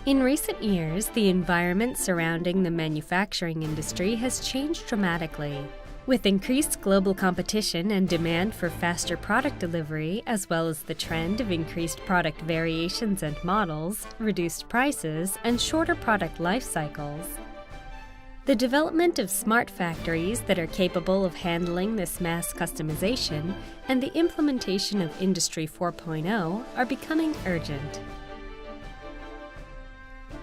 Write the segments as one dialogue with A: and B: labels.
A: In recent years, the environment surrounding the manufacturing industry has changed dramatically. With increased global competition and demand for faster product delivery, as well as the trend of increased product variations and models, reduced prices, and shorter product life cycles, the development of smart factories that are capable of handling this mass customization and the implementation of Industry 4.0 are becoming urgent.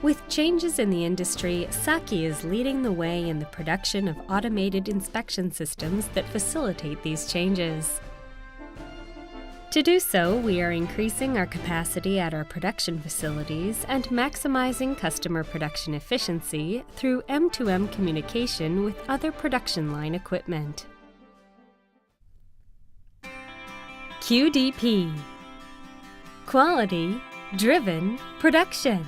A: With changes in the industry, Saki is leading the way in the production of automated inspection systems that facilitate these changes. To do so, we are increasing our capacity at our production facilities and maximizing customer production efficiency through M2M communication with other production line equipment. QDP – Quality Driven Production.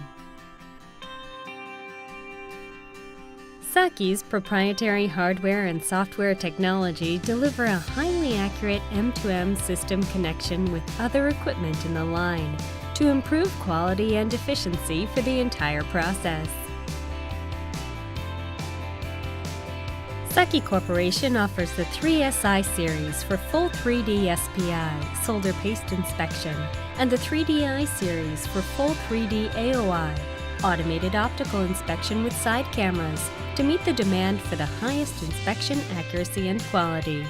A: Saki's proprietary hardware and software technology deliver a highly accurate M2M system connection with other equipment in the line to improve quality and efficiency for the entire process. Saki Corporation offers the 3SI series for full 3D SPI, solder paste inspection, and the 3DI series for full 3D AOI, automated optical inspection with side cameras, to meet the demand for the highest inspection accuracy and quality.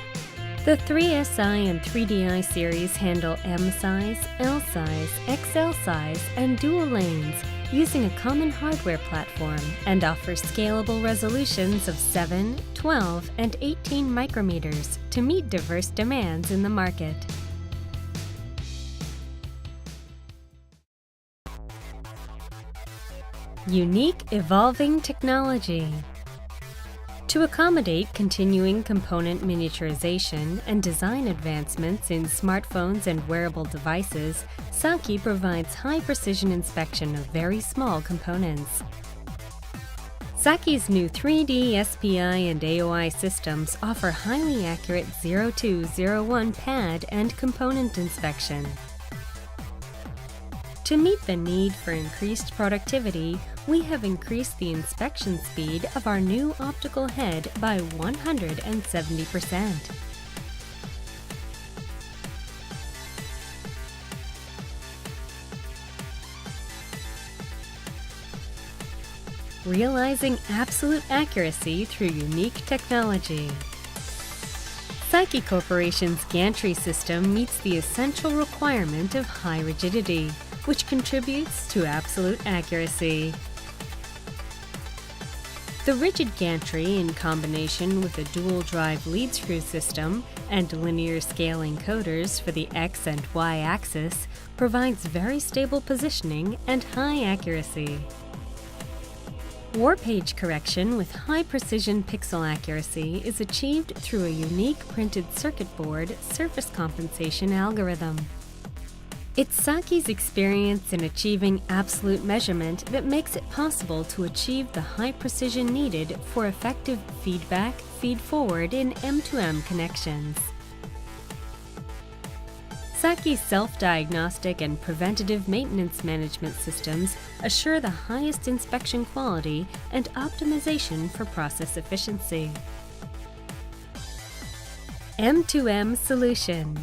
A: The 3SI and 3DI series handle M size, L size, XL size, and dual lanes using a common hardware platform and offer scalable resolutions of 7, 12, and 18 micrometers to meet diverse demands in the market. Unique evolving technology. To accommodate continuing component miniaturization and design advancements in smartphones and wearable devices, Saki provides high-precision inspection of very small components. Saki's new 3D SPI and AOI systems offer highly accurate 0201 pad and component inspection. To meet the need for increased productivity, we have increased the inspection speed of our new optical head by 170%. Realizing absolute accuracy through unique technology. Saki Corporation's gantry system meets the essential requirement of high rigidity, which contributes to absolute accuracy. The rigid gantry, in combination with a dual-drive lead screw system and linear scale encoders for the X and Y axis, provides very stable positioning and high accuracy. Warp age correction with high-precision pixel accuracy is achieved through a unique printed circuit board surface compensation algorithm. It's Saki's experience in achieving absolute measurement that makes it possible to achieve the high precision needed for effective feedback, feed-forward in M2M connections. Saki's self-diagnostic and preventative maintenance management systems assure the highest inspection quality and optimization for process efficiency. M2M solution.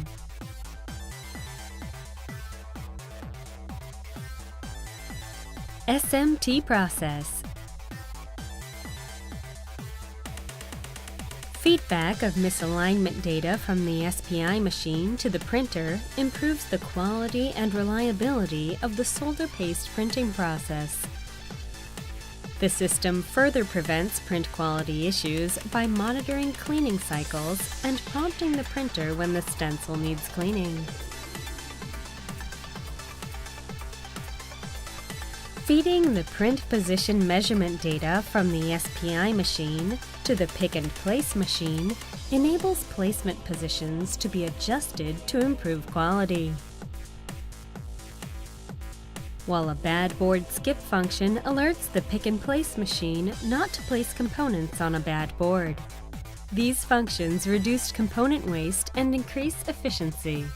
A: SMT process. Feedback of misalignment data from the SPI machine to the printer improves the quality and reliability of the solder paste printing process. The system further prevents print quality issues by monitoring cleaning cycles and prompting the printer when the stencil needs cleaning. Feeding the print position measurement data from the SPI machine to the pick-and-place machine enables placement positions to be adjusted to improve quality. While a bad board skip function alerts the pick-and-place machine not to place components on a bad board. These functions reduce component waste and increase efficiency.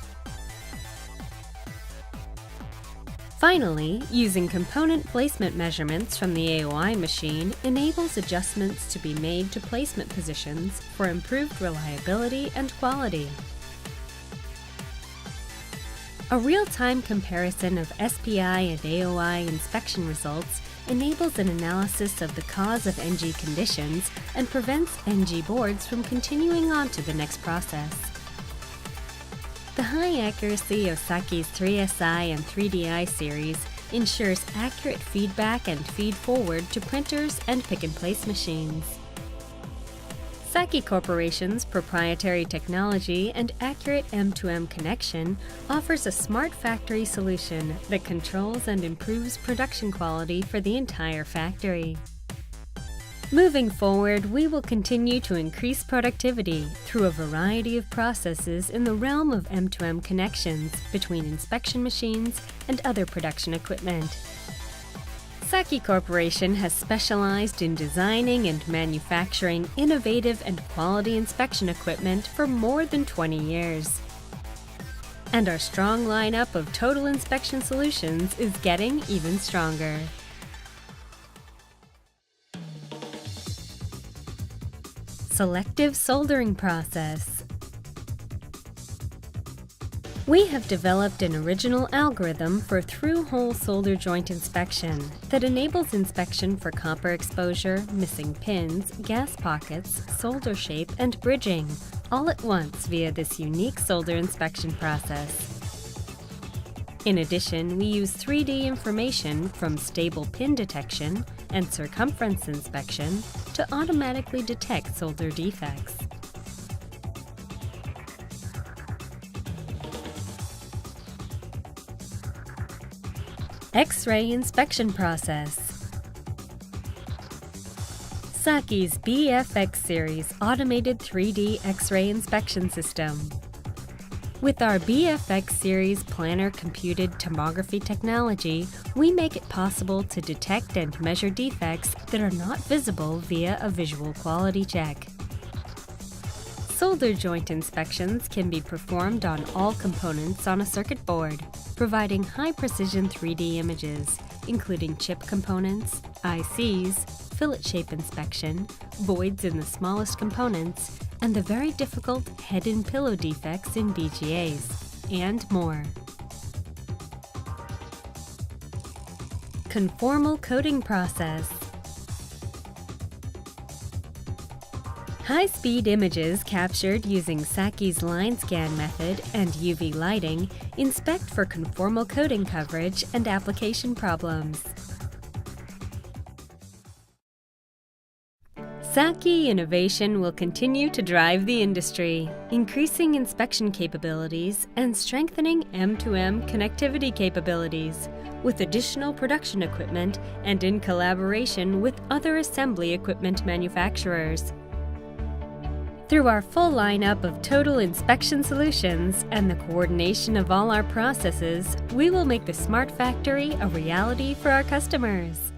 A: Finally, using component placement measurements from the AOI machine enables adjustments to be made to placement positions for improved reliability and quality. A real-time comparison of SPI and AOI inspection results enables an analysis of the cause of NG conditions and prevents NG boards from continuing on to the next process. The high accuracy of Sakis 3SI and 3DI series ensures accurate feedback and feed-forward to printers and pick-and-place machines. Saki Corporation's proprietary technology and accurate M2M connection offers a smart factory solution that controls and improves production quality for the entire factory. Moving forward, we will continue to increase productivity through a variety of processes in the realm of M2M connections between inspection machines and other production equipment. Saki Corporation has specialized in designing and manufacturing innovative and quality inspection equipment for more than 20 years. And our strong lineup of total inspection solutions is getting even stronger. Selective soldering process. We have developed an original algorithm for through-hole solder joint inspection that enables inspection for copper exposure, missing pins, gas pockets, solder shape, and bridging, all at once via this unique solder inspection process. In addition, we use 3D information from stable pin detection and circumference inspection to automatically detect solder defects. Xray inspection process. Saki's BFX series automated 3D Xray inspection system. With our BFX series planar computed tomography technology, we make it possible to detect and measure defects that are not visible via a visual quality check. Solder joint inspections can be performed on all components on a circuit board, providing high-precision 3D images, including chip components, ICs, fillet shape inspection, voids in the smallest components, and the very difficult head and pillow defects in BGAs, and more. Conformal coating process. High-speed images captured using Saki's line scan method and UV lighting inspect for conformal coating coverage and application problems. Saki innovation will continue to drive the industry, increasing inspection capabilities and strengthening M2M connectivity capabilities with additional production equipment and in collaboration with other assembly equipment manufacturers. Through our full lineup of total inspection solutions and the coordination of all our processes, we will make the smart factory a reality for our customers.